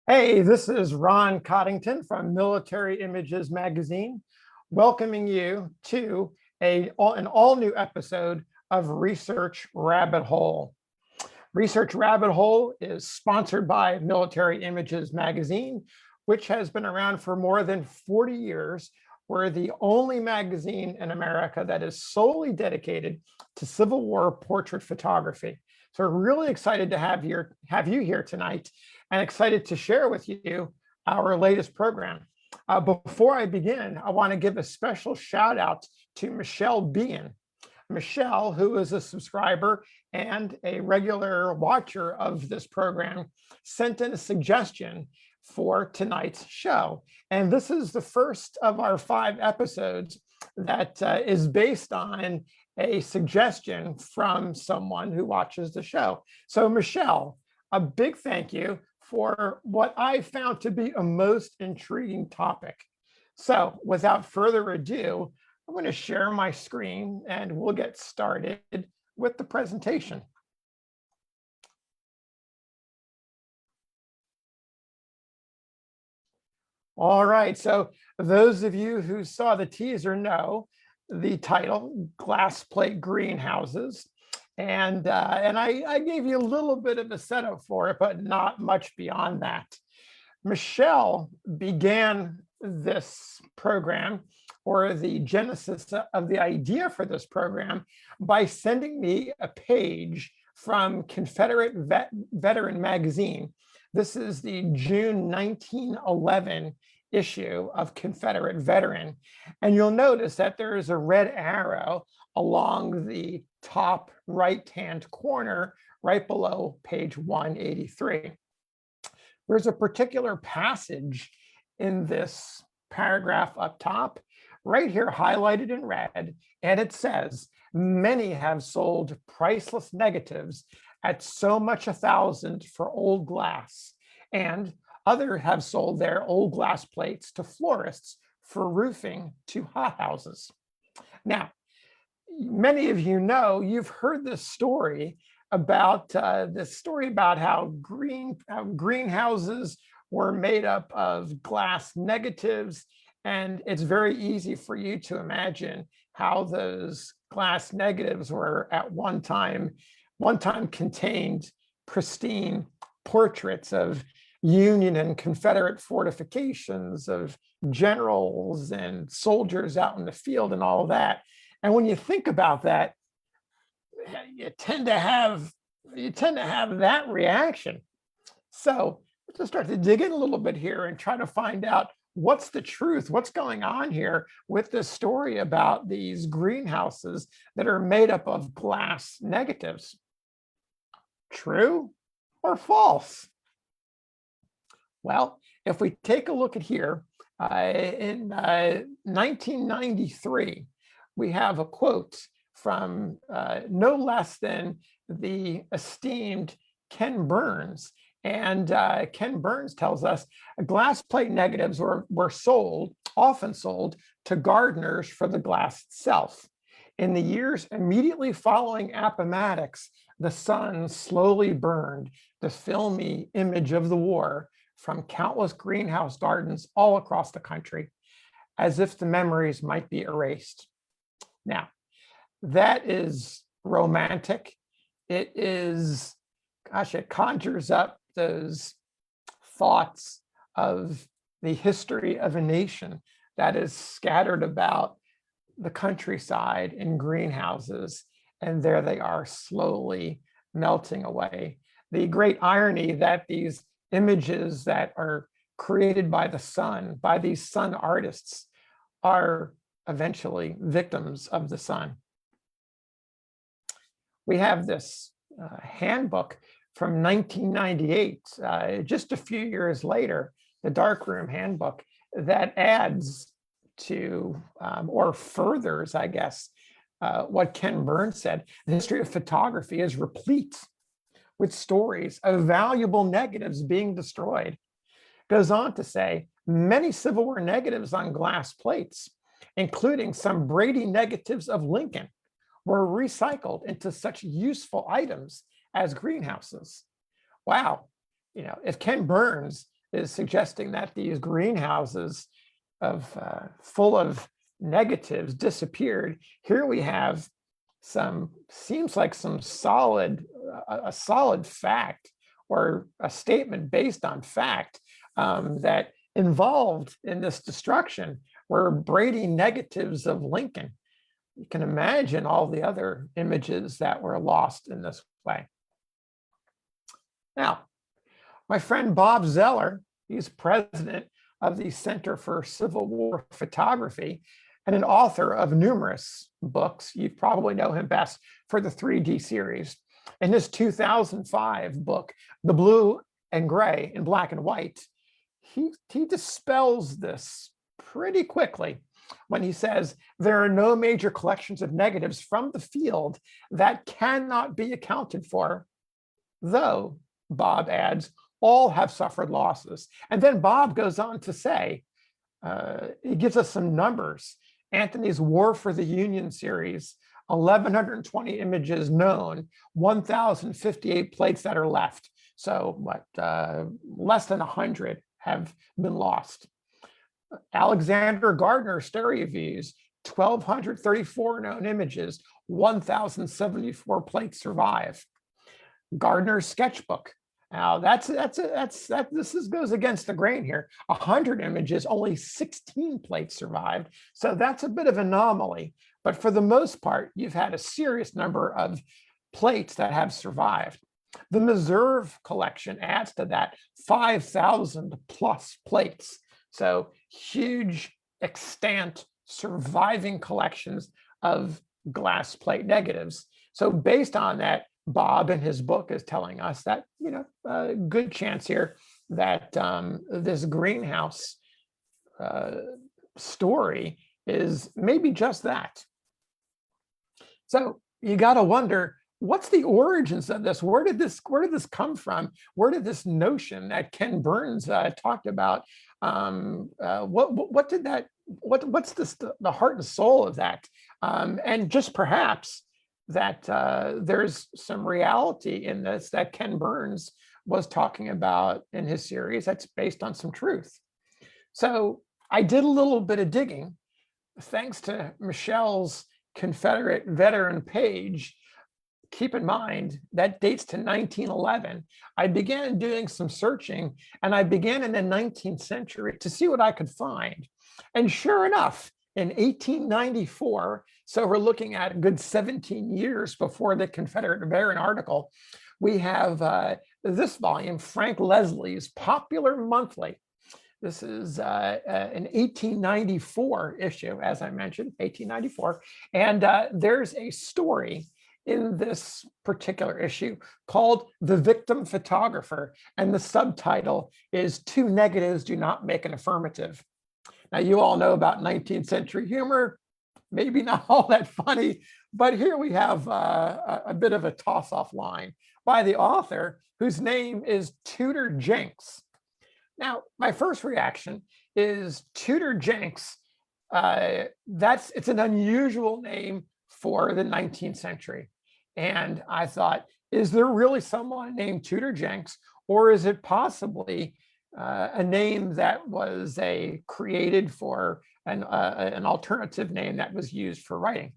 Hey, this is Ron Coddington from Military Images Magazine, welcoming you to an all new episode of Research Rabbit Hole. Research Rabbit Hole is sponsored by Military Images Magazine, which has been around for more than 40 years. We're the only magazine in America that is solely dedicated to Civil War portrait photography. So we're really excited to have you here tonight and excited to share with you our latest program. Before I begin, I want to give a special shout out to Michelle Bean. Michelle, who is a subscriber and a regular watcher of this program, sent in a suggestion for tonight's show. And this is the first of our 5 episodes that is based on a suggestion from someone who watches the show. So Michelle, a big thank you for what I found to be a most intriguing topic. So without further ado, I'm going to share my screen and we'll get started with the presentation. All right, so those of you who saw the teaser know the title, Glass Plate Greenhouses. And I gave you a little bit of a setup for it, but not much beyond that. Michelle began this program, or the genesis of the idea for this program, by sending me a page from Confederate Veteran Magazine. This is the June 1911 issue of Confederate Veteran. And you'll notice that there is a red arrow along the top right-hand corner, right below page 183. There's a particular passage in this paragraph up top, right here highlighted in red, and it says, "Many have sold priceless negatives at so much 1,000 for old glass, and others have sold their old glass plates to florists for roofing to hothouses." Now, many of you know, you've heard this story about how greenhouses were made up of glass negatives, and it's very easy for you to imagine how those glass negatives were at one time contained pristine portraits of Union and Confederate fortifications, of generals and soldiers out in the field and all of that. And when you think about that, you tend to have that reaction. So let's start to dig in a little bit here and try to find out what's the truth, what's going on here with this story about these greenhouses that are made up of glass negatives. True or false? Well, if we take a look at here, in 1993, we have a quote from no less than the esteemed Ken Burns. And Ken Burns tells us glass plate negatives were often sold to gardeners for the glass itself. In the years immediately following Appomattox, the sun slowly burned the filmy image of the war from countless greenhouse gardens all across the country, as if the memories might be erased. Now, that is romantic. It is, gosh, it conjures up those thoughts of the history of a nation that is scattered about the countryside in greenhouses, and there they are slowly melting away. The great irony that these images that are created by the sun, by these sun artists, are eventually victims of the sun. We have this handbook from 1998, just a few years later, the Darkroom Handbook, that adds to or furthers, I guess, what Ken Burns said. The history of photography is replete with stories of valuable negatives being destroyed. Goes on to say, many Civil War negatives on glass plates, including some Brady negatives of Lincoln, were recycled into such useful items as greenhouses. Wow, if Ken Burns is suggesting that these greenhouses of full of negatives disappeared. Here we have seems like some a solid fact or a statement based on fact that involved in this destruction were Brady negatives of Lincoln. You can imagine all the other images that were lost in this way. Now, my friend Bob Zeller, he's president of the Center for Civil War Photography and an author of numerous books. You probably know him best for the 3D series. In his 2005 book, The Blue and Gray in Black and White, he dispels this pretty quickly when he says there are no major collections of negatives from the field that cannot be accounted for, though, Bob adds, all have suffered losses. And then Bob goes on to say, he gives us some numbers. Anthony's War for the Union series, 1,120 images known, 1,058 plates that are left. So what, less than 100 have been lost. Alexander Gardner stereo views, 1,234 known images, 1,074 plates survive. Gardner's sketchbook. Now this goes against the grain here. 100 images, only 16 plates survived. So that's a bit of an anomaly. But for the most part, you've had a serious number of plates that have survived. The Meserve collection adds to that 5,000 plus plates. So huge, extant, surviving collections of glass plate negatives. So based on that, Bob in his book is telling us that, a good chance here that this greenhouse story is maybe just that. So you got to wonder, what's the origins of this? Where did this come from? Where did this notion that Ken Burns talked about? What's the heart and soul of that? And just perhaps that there's some reality in this that Ken Burns was talking about in his series that's based on some truth. So I did a little bit of digging, thanks to Michelle's Confederate veteran page. Keep in mind that dates to 1911. I began doing some searching, and I began in the 19th century to see what I could find. And sure enough, in 1894, so we're looking at a good 17 years before the Confederate veteran article, we have this volume, Frank Leslie's Popular Monthly. This is an 1894 issue, as I mentioned, 1894. And there's a story in this particular issue called The Victim Photographer. And the subtitle is "Two Negatives Do Not Make an Affirmative." Now, you all know about 19th century humor, maybe not all that funny, but here we have a bit of a toss-off line by the author, whose name is Tudor Jenks. Now, my first reaction is Tudor Jenks. It's an unusual name for the 19th century. And I thought, is there really someone named Tudor Jenks, or is it possibly a name that was created for an alternative name that was used for writing?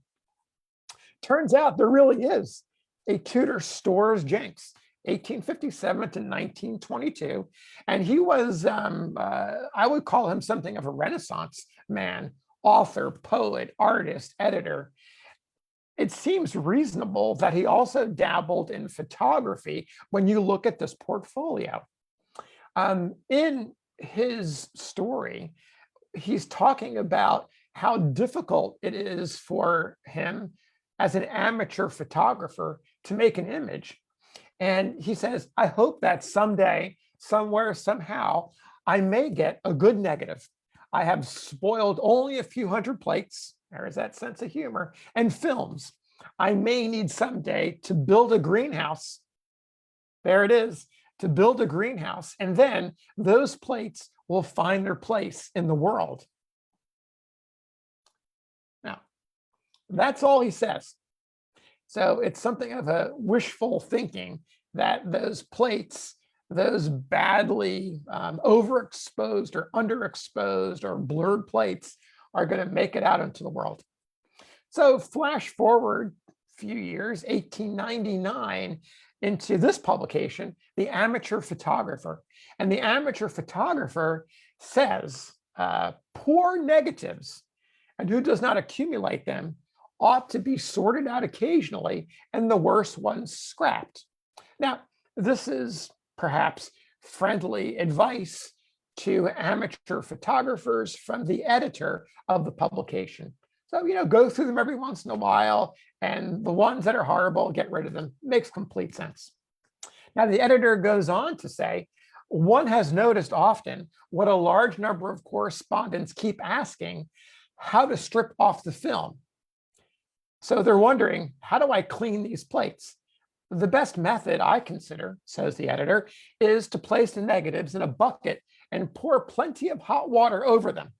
Turns out there really is a Tudor Stores Jenks, 1857 to 1922. And he was, I would call him something of a Renaissance man, author, poet, artist, editor. It seems reasonable that he also dabbled in photography when you look at this portfolio. In his story, he's talking about how difficult it is for him as an amateur photographer to make an image. And he says, I hope that someday, somewhere, somehow, I may get a good negative. I have spoiled only a few hundred plates. There is that sense of humor, and films. I may need someday to build a greenhouse. There it is, to build a greenhouse. And then those plates will find their place in the world. Now, that's all he says. So it's something of a wishful thinking that those plates those badly overexposed or underexposed or blurred plates are going to make it out into the world. So flash forward a few years, 1899, into this publication, The Amateur Photographer. And the amateur photographer says poor negatives, and who does not accumulate them, ought to be sorted out occasionally and the worst ones scrapped. Now, this is perhaps friendly advice to amateur photographers from the editor of the publication. So, go through them every once in a while, and the ones that are horrible, get rid of them. Makes complete sense. Now, the editor goes on to say, one has noticed often what a large number of correspondents keep asking, how to strip off the film. So they're wondering, how do I clean these plates? The best method I consider, says the editor, is to place the negatives in a bucket and pour plenty of hot water over them.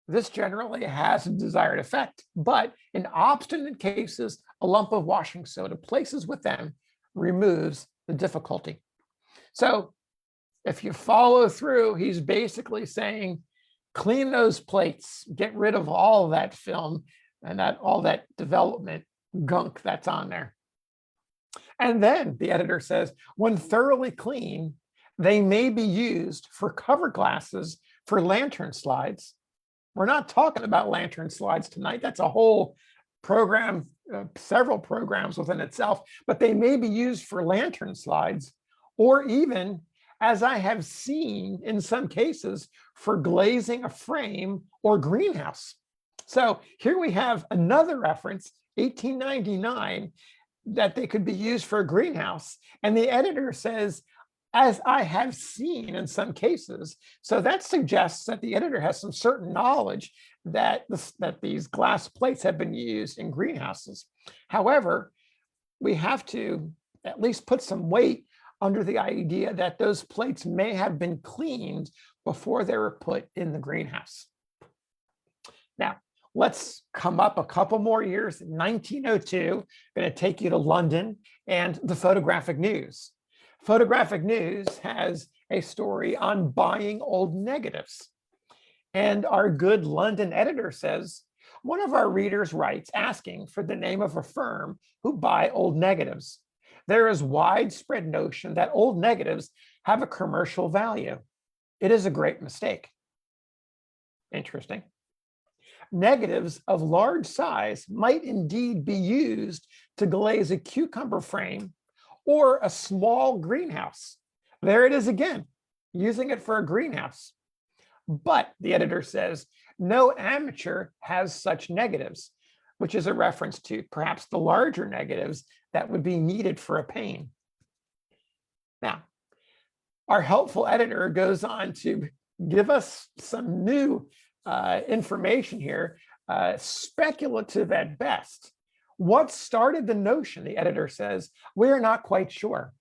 This generally has a desired effect, but in obstinate cases, a lump of washing soda places with them removes the difficulty. So if you follow through, he's basically saying, clean those plates, get rid of all that film and all that development gunk that's on there. And then the editor says, when thoroughly clean, they may be used for cover glasses for lantern slides. We're not talking about lantern slides tonight. That's a whole program, several programs within itself, but they may be used for lantern slides, or even, as I have seen in some cases, for glazing a frame or greenhouse. So here we have another reference, 1899, that they could be used for a greenhouse. And the editor says, as I have seen in some cases. So that suggests that the editor has some certain knowledge that these glass plates have been used in greenhouses. However, we have to at least put some weight under the idea that those plates may have been cleaned before they were put in the greenhouse. Now, let's come up a couple more years. 1902, going to take you to London and the Photographic News. Photographic News has a story on buying old negatives. And our good London editor says, one of our readers writes asking for the name of a firm who buy old negatives. There is widespread notion that old negatives have a commercial value. It is a great mistake. Interesting. Negatives of large size might indeed be used to glaze a cucumber frame or a small greenhouse. There it is again, using it for a greenhouse. But the editor says, no amateur has such negatives, which is a reference to perhaps the larger negatives that would be needed for a pane. Now, our helpful editor goes on to give us some new information here, speculative at best. What started the notion, the editor says, we're not quite sure.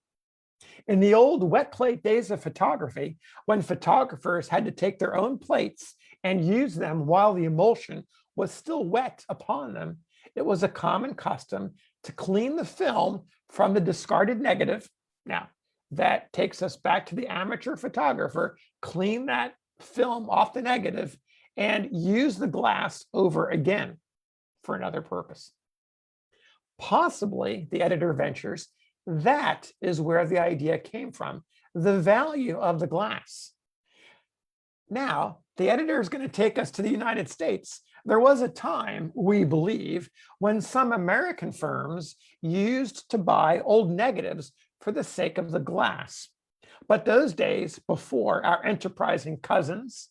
In the old wet plate days of photography, when photographers had to take their own plates and use them while the emulsion was still wet upon them, it was a common custom to clean the film from the discarded negative. Now, that takes us back to the amateur photographer, clean that film off the negative and use the glass over again for another purpose. Possibly, the editor ventures, that is where the idea came from, the value of the glass. Now, the editor is going to take us to the United States. There was a time, we believe, when some American firms used to buy old negatives for the sake of the glass. But those days, before our enterprising cousins,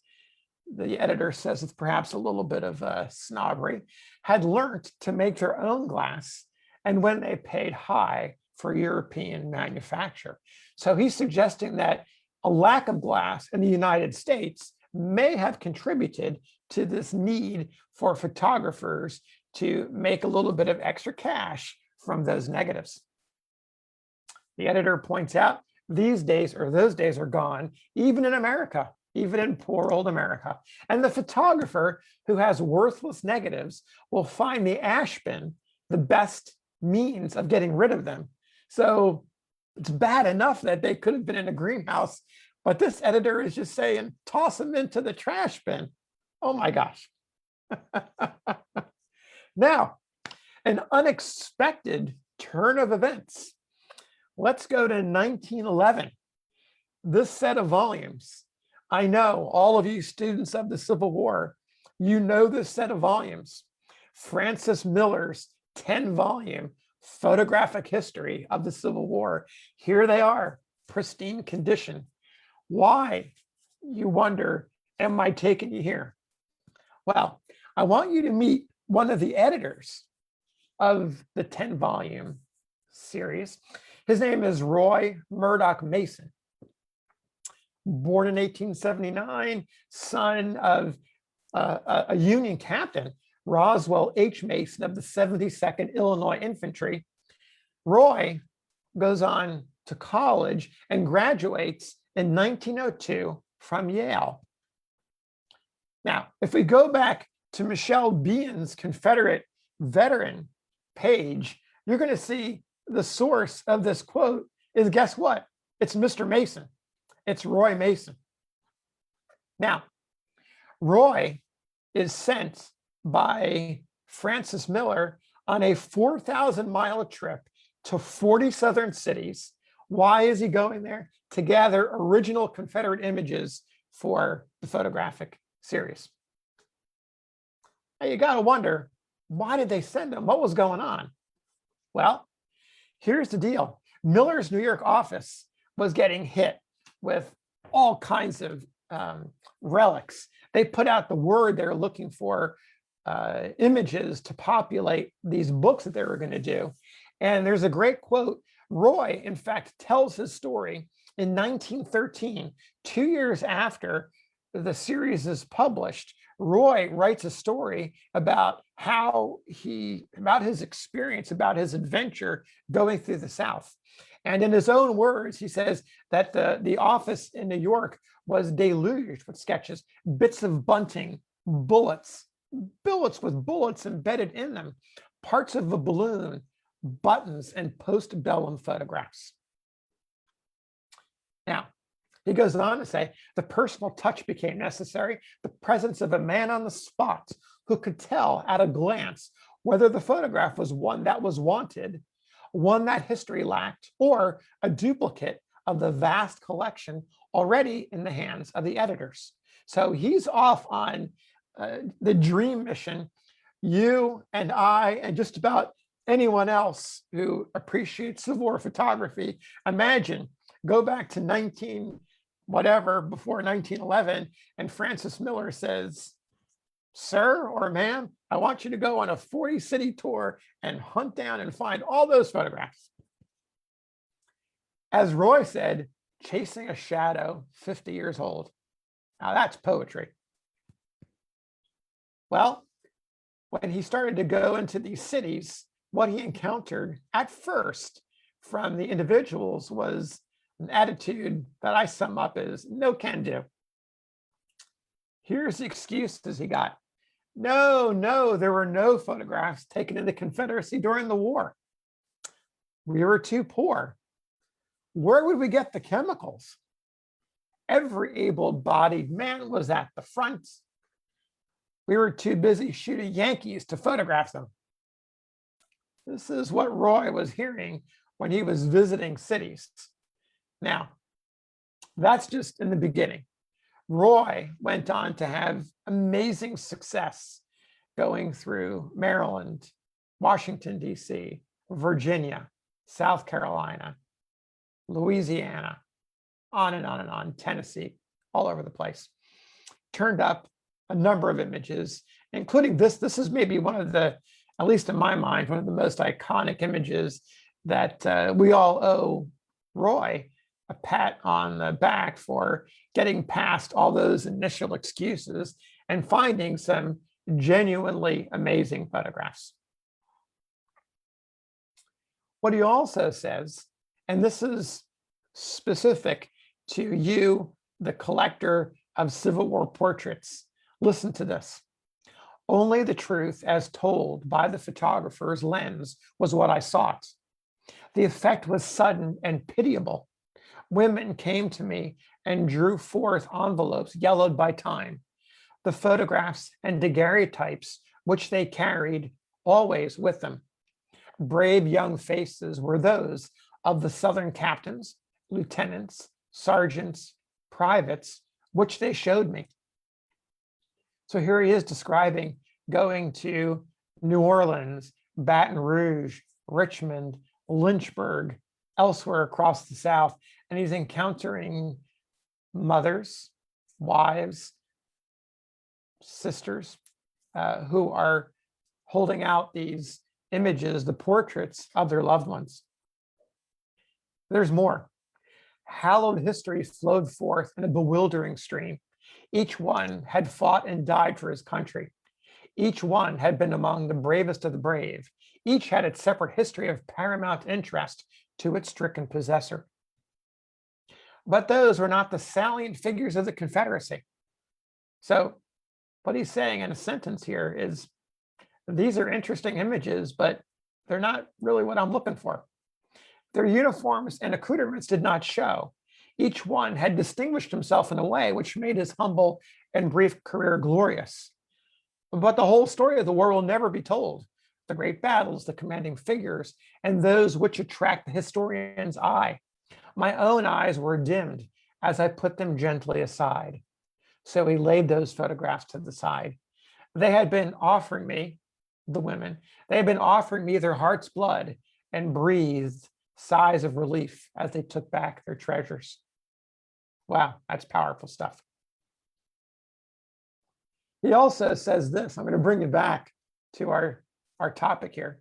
the editor says it's perhaps a little bit of snobbery, had learned to make their own glass, and when they paid high for European manufacture. So he's suggesting that a lack of glass in the United States may have contributed to this need for photographers to make a little bit of extra cash from those negatives. The editor points out these days, or those days, are gone, even in America, even in poor old America. And the photographer who has worthless negatives will find the ash bin the best means of getting rid of them. So It's bad enough that they could have been in a greenhouse, but this editor is just saying, toss them into the trash bin. Oh my gosh. Now, an unexpected turn of events. Let's go to 1911. This set of volumes, I know all of you students of the Civil War, you know this set of volumes. Francis Miller's 10-volume photographic history of the Civil War. Here they are, pristine condition. Why, you wonder, am I taking you here? Well, I want you to meet one of the editors of the 10-volume series. His name is Roy Murdoch Mason. Born in 1879, son of a Union captain, Roswell H. Mason of the 72nd Illinois Infantry. Roy goes on to college and graduates in 1902 from Yale. Now, if we go back to Michelle Behan's Confederate veteran page, you're going to see the source of this quote is, guess what? It's Mr. Mason. It's Roy Mason. Now, Roy is sent by Francis Miller on a 4,000-mile trip to 40 southern cities. Why is he going there? To gather original Confederate images for the photographic series. Now you got to wonder, why did they send him? What was going on? Well, here's the deal. Miller's New York office was getting hit with all kinds of relics. They put out the word they're looking for images to populate these books that they were going to do. And there's a great quote. Roy, in fact, tells his story in 1913, 2 years after the series is published. Roy writes a story about about his experience, about his adventure going through the South. And in his own words, he says that the office in New York was deluged with sketches, bits of bunting, bullets, billets with bullets embedded in them, parts of a balloon, buttons, and postbellum photographs. Now, he goes on to say, the personal touch became necessary, the presence of a man on the spot who could tell at a glance whether the photograph was one that was wanted, one that history lacked, or a duplicate of the vast collection already in the hands of the editors. So he's off on the dream mission. You and I, and just about anyone else who appreciates Civil War photography, imagine, go back to before 1911, and Francis Miller says, sir or ma'am, I want you to go on a 40-city tour and hunt down and find all those photographs. As Roy said, chasing a shadow 50 years old. Now that's poetry. Well, when he started to go into these cities, what he encountered at first from the individuals was an attitude that I sum up as no can do. Here's the excuses he got. No, there were no photographs taken in the Confederacy during the war. We were too poor. Where would we get the chemicals? Every able-bodied man was at the front. We were too busy shooting Yankees to photograph them. This is what Roy was hearing when he was visiting cities. Now, that's just in the beginning. Roy went on to have amazing success going through Maryland, Washington, D.C., Virginia, South Carolina, Louisiana, on and on and on, Tennessee, all over the place. Turned up a number of images, including this. This is maybe one of the, at least in my mind, one of the most iconic images that we all owe Roy a pat on the back for getting past all those initial excuses and finding some genuinely amazing photographs. What he also says, and this is specific to you, the collector of Civil War portraits, listen to this. Only the truth as told by the photographer's lens was what I sought. The effect was sudden and pitiable. Women came to me and drew forth envelopes yellowed by time, the photographs and daguerreotypes which they carried always with them. Brave young faces were those of the Southern captains, lieutenants, sergeants, privates, which they showed me. So here he is describing going to New Orleans, Baton Rouge, Richmond, Lynchburg, elsewhere across the South, and he's encountering mothers, wives, sisters who are holding out these images, the portraits of their loved ones. There's more. Hallowed history flowed forth in a bewildering stream. Each one had fought and died for his country. Each one had been among the bravest of the brave. Each had its separate history of paramount interest to its stricken possessor. But those were not the salient figures of the Confederacy. So what he's saying in a sentence here is, these are interesting images, but they're not really what I'm looking for. Their uniforms and accoutrements did not show. Each one had distinguished himself in a way which made his humble and brief career glorious. But the whole story of the war will never be told. The great battles, the commanding figures, and those which attract the historian's eye. My own eyes were dimmed as I put them gently aside. So he laid those photographs to the side. They had been offering me, the women, they had been offering me their heart's blood and breathed sighs of relief as they took back their treasures. Wow, that's powerful stuff. He also says this, I'm going to bring it back to our topic here.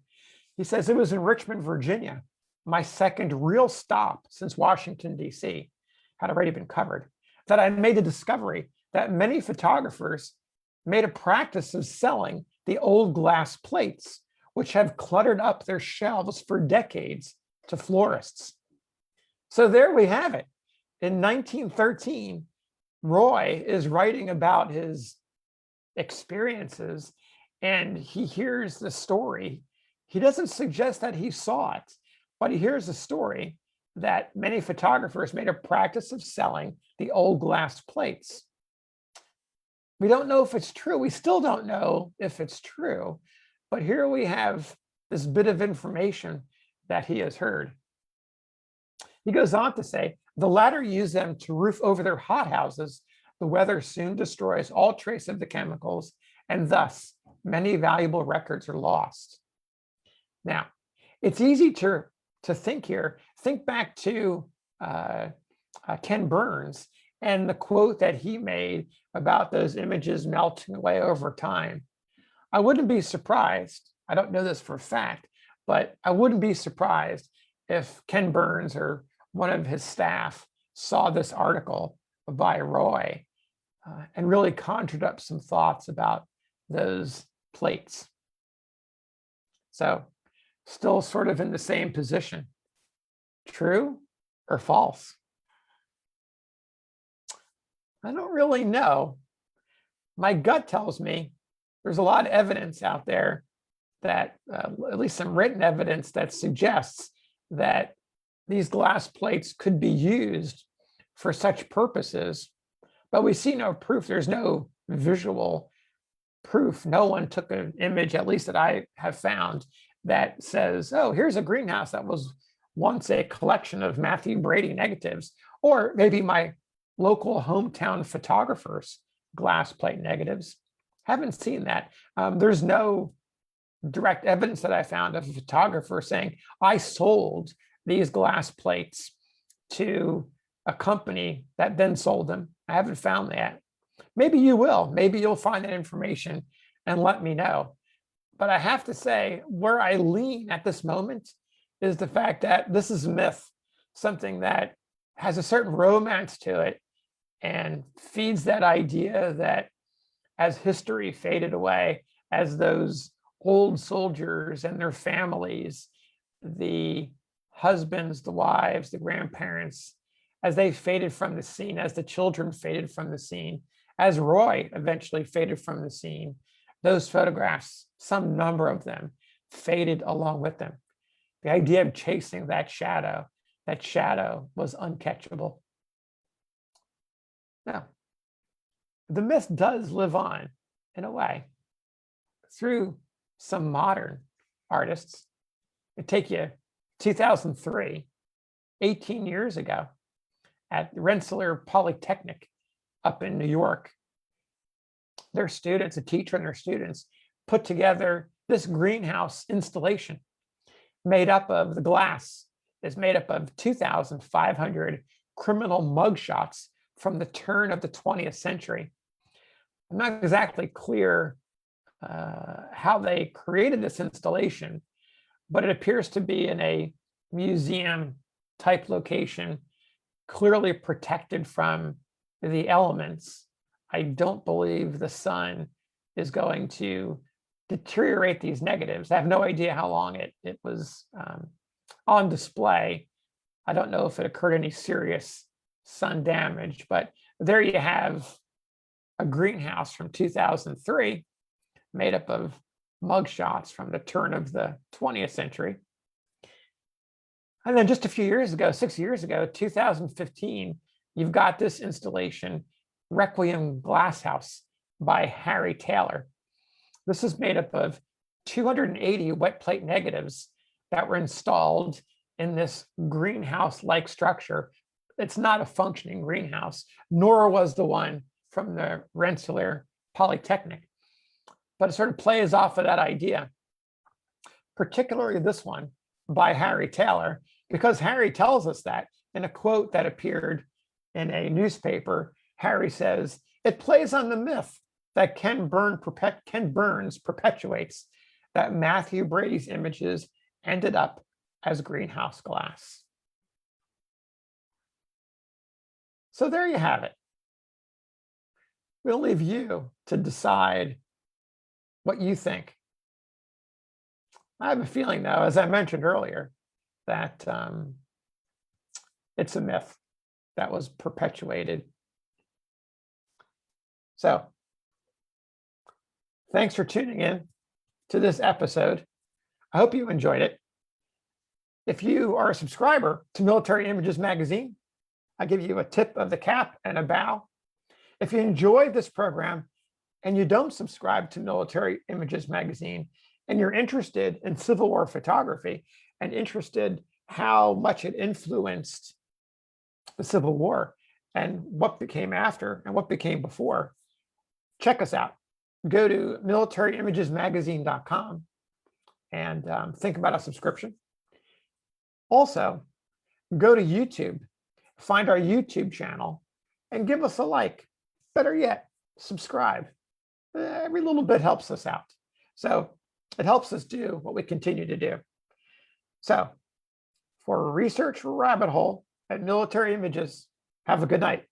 He says, it was in Richmond, Virginia, my second real stop since Washington, D.C. had already been covered, that I made the discovery that many photographers made a practice of selling the old glass plates, which have cluttered up their shelves for decades, to florists. So there we have it. In 1913, Roy is writing about his experiences and he hears the story. He doesn't suggest that he saw it, but he hears the story that many photographers made a practice of selling the old glass plates. We don't know if it's true. We still don't know if it's true, but here we have this bit of information that he has heard. He goes on to say, the latter use them to roof over their hothouses. The weather soon destroys all trace of the chemicals, and thus many valuable records are lost. Now, it's easy to think here. Think back to Ken Burns and the quote that he made about those images melting away over time. I wouldn't be surprised, I don't know this for a fact, but I wouldn't be surprised if Ken Burns or one of his staff saw this article by Roy and really conjured up some thoughts about those plates. So still sort of in the same position. True or false? I don't really know. My gut tells me there's a lot of evidence out there that, at least some written evidence that suggests that these glass plates could be used for such purposes, but we see no proof. There's no visual proof. No one took an image, at least that I have found, that says, oh, here's a greenhouse that was once a collection of Matthew Brady negatives, or maybe my local hometown photographer's glass plate negatives. Haven't seen that. There's no direct evidence that I found of a photographer saying, I sold these glass plates to a company that then sold them. I haven't found that. Maybe you will. Maybe you'll find that information and let me know. But I have to say, where I lean at this moment is the fact that this is a myth, something that has a certain romance to it and feeds that idea that as history faded away, as those old soldiers and their families, the husbands, the wives, the grandparents, as they faded from the scene, as the children faded from the scene, as Roy eventually faded from the scene, those photographs, some number of them, faded along with them. The idea of chasing that shadow was uncatchable. Now, the myth does live on in a way through some modern artists. It take you 2003, 18 years ago, at Rensselaer Polytechnic up in New York. Their students, a teacher and their students, put together this greenhouse installation made up of the glass is made up of 2,500 criminal mugshots from the turn of the 20th century. I'm not exactly clear how they created this installation, but it appears to be in a museum type location, clearly protected from the elements. I don't believe the sun is going to deteriorate these negatives. I have no idea how long it was on display. I don't know if it occurred any serious sun damage, but there you have a greenhouse from 2003 made up of mugshots from the turn of the 20th century. And then just a few years ago, 6 years ago, 2015, you've got this installation, Requiem Glasshouse by Harry Taylor. This is made up of 280 wet plate negatives that were installed in this greenhouse-like structure. It's not a functioning greenhouse, nor was the one from the Rensselaer Polytechnic, but it sort of plays off of that idea, particularly this one by Harry Taylor, because Harry tells us that in a quote that appeared in a newspaper. Harry says, "It plays on the myth that Ken Burns perpetuates that Matthew Brady's images ended up as greenhouse glass." So there you have it. We'll leave you to decide what you think. I have a feeling, though, as I mentioned earlier, that it's a myth that was perpetuated. So thanks for tuning in to this episode. I hope you enjoyed it. If you are a subscriber to Military Images Magazine, I give you a tip of the cap and a bow. If you enjoyed this program and you don't subscribe to Military Images Magazine, and you're interested in Civil War photography and interested how much it influenced the Civil War and what became after and what became before, check us out. Go to militaryimagesmagazine.com and think about a subscription. Also, go to YouTube, find our YouTube channel, and give us a like. Better yet, subscribe. Every little bit helps us out. So it helps us do what we continue to do. So for Research Rabbit Hole at Military Images, have a good night.